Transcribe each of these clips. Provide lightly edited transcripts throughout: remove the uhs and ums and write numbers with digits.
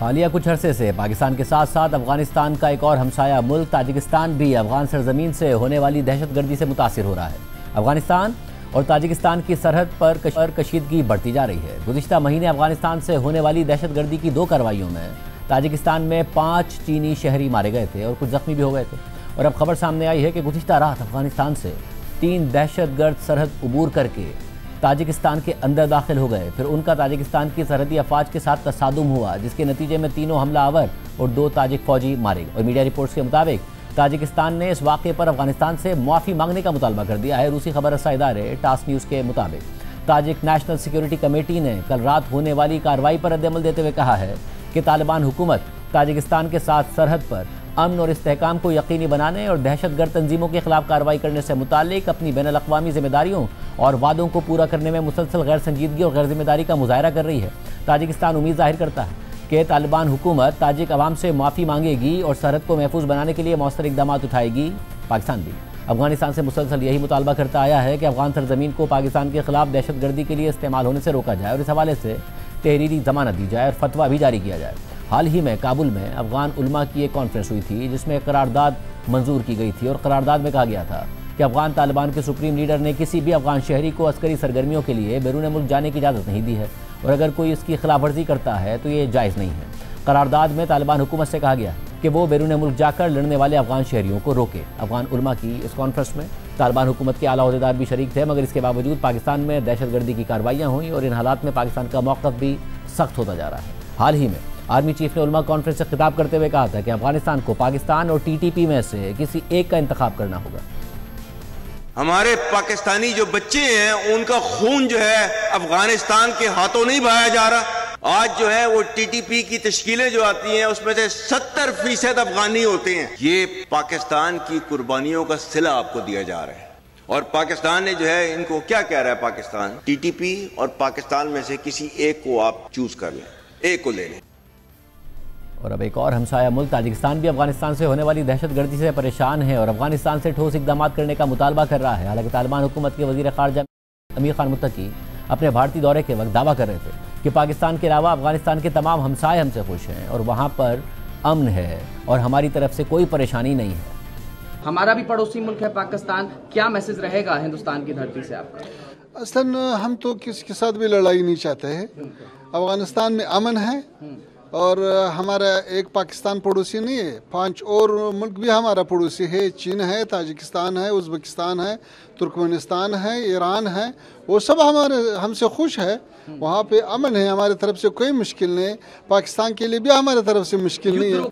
حالیہ کچھ عرصے سے پاکستان کے ساتھ ساتھ افغانستان کا ایک اور ہمسایہ ملک تاجکستان بھی افغان سرزمین سے ہونے والی دہشت گردی سے متاثر ہو رہا ہے۔ افغانستان اور تاجکستان کی سرحد پر کشیدگی بڑھتی جا رہی ہے۔ گزشتہ مہینے افغانستان سے ہونے والی دہشت گردی کی 2 کارروائیوں میں تاجکستان میں 5 چینی شہری مارے گئے تھے اور کچھ زخمی بھی ہو گئے تھے، اور اب خبر سامنے آئی ہے کہ گزشتہ رات افغانستان سے 3 دہشت گرد سرحد عبور کر کے تاجکستان کے اندر داخل ہو گئے، پھر ان کا تاجکستان کی سرحدی افواج کے ساتھ تصادم ہوا، جس کے نتیجے میں 3 حملہ آور اور 2 تاجک فوجی مارے گئے، اور میڈیا رپورٹس کے مطابق تاجکستان نے اس واقعے پر افغانستان سے معافی مانگنے کا مطالبہ کر دیا ہے۔ روسی خبر رساں ادارے ٹاس نیوز کے مطابق تاجک نیشنل سیکیورٹی کمیٹی نے کل رات ہونے والی کارروائی پر رد عمل دیتے ہوئے کہا ہے کہ طالبان حکومت تاجکستان کے ساتھ سرحد پر امن اور استحکام کو یقینی بنانے اور دہشت گرد تنظیموں کے خلاف کارروائی کرنے سے متعلق اپنی بین الاقوامی ذمہ داریوں اور وعدوں کو پورا کرنے میں مسلسل غیر سنجیدگی اور غیر ذمہ داری کا مظاہرہ کر رہی ہے۔ تاجکستان امید ظاہر کرتا ہے کہ طالبان حکومت تاجک عوام سے معافی مانگے گی اور سرحد کو محفوظ بنانے کے لیے مؤثر اقدامات اٹھائے گی۔ پاکستان بھی افغانستان سے مسلسل یہی مطالبہ کرتا آیا ہے کہ افغان سرزمین کو پاکستان کے خلاف دہشت گردی کے لیے استعمال ہونے سے روکا جائے اور اس حوالے سے تحریری ضمانت دی جائے اور فتویٰ بھی جاری کیا جائے۔ حال ہی میں کابل میں افغان علماء کی ایک کانفرنس ہوئی تھی، جس میں قرارداد منظور کی گئی تھی، اور قرارداد میں کہا گیا تھا کہ افغان طالبان کے سپریم لیڈر نے کسی بھی افغان شہری کو عسکری سرگرمیوں کے لیے بیرون ملک جانے کی اجازت نہیں دی ہے، اور اگر کوئی اس کی خلاف ورزی کرتا ہے تو یہ جائز نہیں ہے۔ قرارداد میں طالبان حکومت سے کہا گیا کہ وہ بیرون ملک جا کر لڑنے والے افغان شہریوں کو روکے۔ افغان علماء کی اس کانفرنس میں طالبان حکومت کے اعلیٰ عہدیدار بھی شریک تھے، مگر اس کے باوجود پاکستان میں دہشت گردی کی کارروائیاں ہوئیں اور ان حالات میں پاکستان کا موقف بھی سخت ہوتا جا رہا ہے۔ حال ہی میں آرمی چیف نے علماء کانفرنس سے خطاب کرتے ہوئے کہا تھا کہ افغانستان کو پاکستان اور TTP میں سے کسی ایک کا انتخاب کرنا ہوگا۔ ہمارے پاکستانی جو بچے ہیں ان کا خون جو ہے افغانستان کے ہاتھوں نہیں بہایا جا رہا۔ آج جو ہے وہ TTP کی تشکیلیں جو آتی ہیں اس میں سے 70% افغانی ہوتے ہیں۔ یہ پاکستان کی قربانیوں کا صلہ آپ کو دیا جا رہا ہے، اور پاکستان نے جو ہے ان کو کیا کہہ رہا ہے، پاکستان TTP اور پاکستان میں سے کسی ایک کو آپ چوز کر لیں، ایک کو لے لیں۔ اور اب ایک اور ہمسایہ ملک تاجکستان بھی افغانستان سے ہونے والی دہشت گردی سے پریشان ہے اور افغانستان سے ٹھوس اقدامات کرنے کا مطالبہ کر رہا ہے۔ حالانکہ طالبان حکومت کے وزیر خارجہ امیر خان متقی اپنے بھارتی دورے کے وقت دعویٰ کر رہے تھے کہ پاکستان کے علاوہ افغانستان کے تمام ہمسائے ہم سے خوش ہیں اور وہاں پر امن ہے اور ہماری طرف سے کوئی پریشانی نہیں ہے۔ ہمارا بھی پڑوسی ملک ہے پاکستان، کیا میسج رہے گا ہندوستان کی دھرتی سے آپ کا؟ اصلاً ہم تو کسی کے ساتھ بھی لڑائی نہیں چاہتے ہیں۔ افغانستان میں امن ہے اور ہمارا ایک پاکستان پڑوسی نہیں ہے، 5 اور ملک بھی ہمارا پڑوسی ہے۔ چین ہے، تاجکستان ہے، ازبکستان ہے، ترکمانستان ہے، ایران ہے، وہ سب ہم سے خوش ہے۔ وہاں پہ امن ہے، ہمارے طرف سے کوئی مشکل نہیں، پاکستان کے لیے بھی ہمارے طرف سے مشکل نہیں ہے۔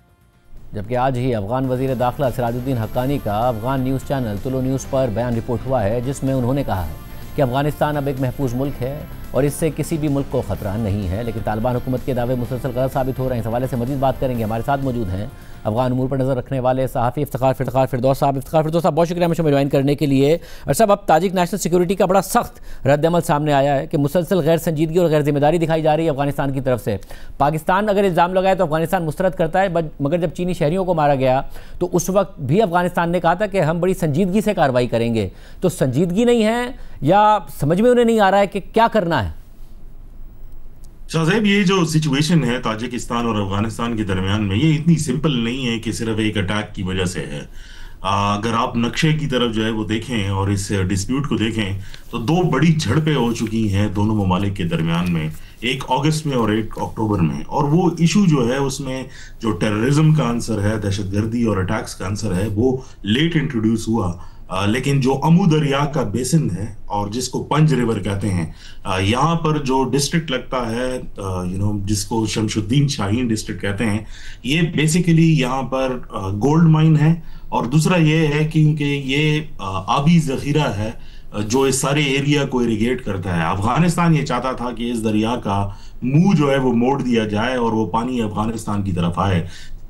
جبکہ آج ہی افغان وزیر داخلہ سراج الدین حقانی کا افغان نیوز چینل طلوع نیوز پر بیان رپورٹ ہوا ہے، جس میں انہوں نے کہا ہے کہ افغانستان اب ایک محفوظ ملک ہے اور اس سے کسی بھی ملک کو خطرہ نہیں ہے، لیکن طالبان حکومت کے دعوے مسلسل غلط ثابت ہو رہے ہیں۔ اس حوالے سے مزید بات کریں گے، ہمارے ساتھ موجود ہیں افغان امور پر نظر رکھنے والے صحافی افتخار فردوس صاحب۔ افتخار فردوس صاحب، بہت شکریہ ہمیں جوائن کرنے کے لیے۔ اور صاحب، اب تاجک نیشنل سیکیورٹی کا بڑا سخت رد عمل سامنے آیا ہے کہ مسلسل غیر سنجیدگی اور غیر ذمہ داری دکھائی جا رہی ہے افغانستان کی طرف سے۔ پاکستان اگر الزام لگائے تو افغانستان مسترد کرتا ہے، مگر جب چینی شہریوں کو مارا گیا تو اس وقت بھی افغانستان نے کہا تھا کہ ہم بڑی سنجیدگی سے کارروائی کریں گے۔ تو سنجیدگی نہیں ہے یا سمجھ میں انہیں نہیں آ رہا ہے کہ کیا کرنا ہے؟ شاہ صاحب، یہ جو سچویشن ہے تاجکستان اور افغانستان کے درمیان میں، یہ اتنی سمپل نہیں ہے کہ صرف ایک اٹیک کی وجہ سے ہے۔ اگر آپ نقشے کی طرف جو ہے وہ دیکھیں اور اس ڈسپیوٹ کو دیکھیں تو 2 بڑی جھڑپیں ہو چکی ہیں دونوں ممالک کے درمیان میں، ایک اگست میں اور ایک اکتوبر میں۔ اور وہ ایشو جو ہے اس میں جو ٹیررزم کا عنصر ہے، دہشت گردی اور اٹیکس کا عنصر ہے، وہ لیٹ انٹروڈیوس ہوا، لیکن جو امو دریا کا بیسن ہے اور جس کو پنج ریور کہتے ہیں، یہاں پر جو ڈسٹرکٹ لگتا ہے جس کو شمس الدین شاہین ڈسٹرکٹ کہتے ہیں، یہ بیسیکلی یہاں پر گولڈ مائن ہے، اور دوسرا یہ ہے کیونکہ یہ آبی ذخیرہ ہے جو اس سارے ایریا کو ایریگیٹ کرتا ہے۔ افغانستان یہ چاہتا تھا کہ اس دریا کا منہ جو ہے وہ موڑ دیا جائے اور وہ پانی افغانستان کی طرف آئے۔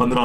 15